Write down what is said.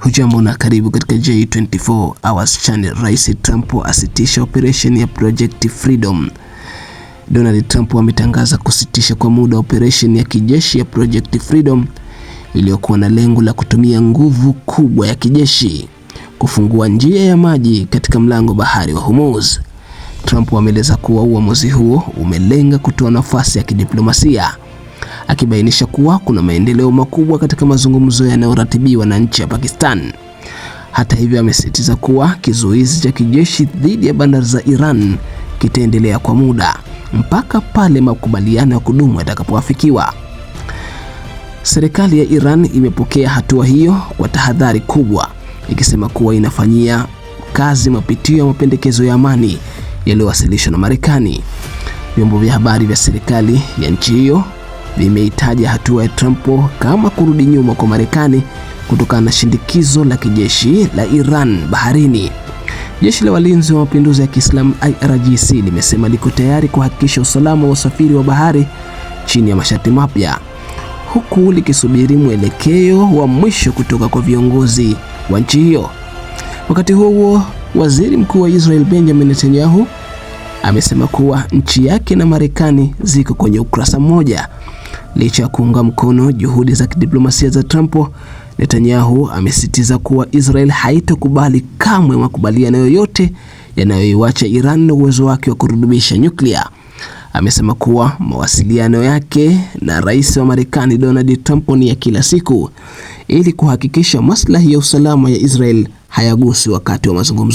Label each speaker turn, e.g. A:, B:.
A: Hujambo na karibu katika J24 Hours Channel. Rais Trump asitisha operation ya Project Freedom. Donald Trump ametangaza kusitisha kwa muda operation ya kijeshi ya Project Freedom iliyokuwa na lengo la kutumia nguvu kubwa ya kijeshi kufungua njia ya maji katika mlango bahari wa Hormuz. Trump ameeleza kuwa uamuzi huo umelenga kutoa nafasi ya kidiplomasia, akibainisha kuwa kuna maendeleo makubwa katika mazungumzo yanayoratibiwa na nchi ya Pakistan. Hata hivyo, amesisitiza kuwa kizuizi cha kijeshi dhidi ya bandari za Iran kitaendelea kwa muda mpaka pale makubaliano ya kudumu yatakapoafikiwa. Serikali ya Iran imepokea hatua hiyo kwa tahadhari kubwa, ikisema kuwa inafanyia kazi mapitio ya mapendekezo ya amani yaliyowasilishwa na Marekani. Vyombo vya habari vya serikali ya nchi hiyo vimeitaja hatua ya Trump kama kurudi nyuma kwa Marekani kutokana na shindikizo la kijeshi la Iran baharini. Jeshi la Walinzi wa Mapinduzi ya Kiislamu IRGC limesema liko tayari kuhakikisha usalama wa usafiri wa bahari chini ya masharti mapya, huku likisubiri mwelekeo wa mwisho kutoka kwa viongozi wa nchi hiyo. Wakati huo, Waziri Mkuu wa Israel Benjamin Netanyahu amesema kuwa nchi yake na Marekani ziko kwenye ukurasa mmoja. Licha ya kuunga mkono juhudi za kidiplomasia za Trump, Netanyahu amesisitiza kuwa Israel haitokubali kamwe makubaliano yoyote yanayoiacha Iran na uwezo wake wa kurutubisha nyuklia. Amesema kuwa mawasiliano yake na rais wa Marekani Donald Trump ni ya kila siku ili kuhakikisha maslahi ya usalama ya Israel hayaguswi wakati wa mazungumzo.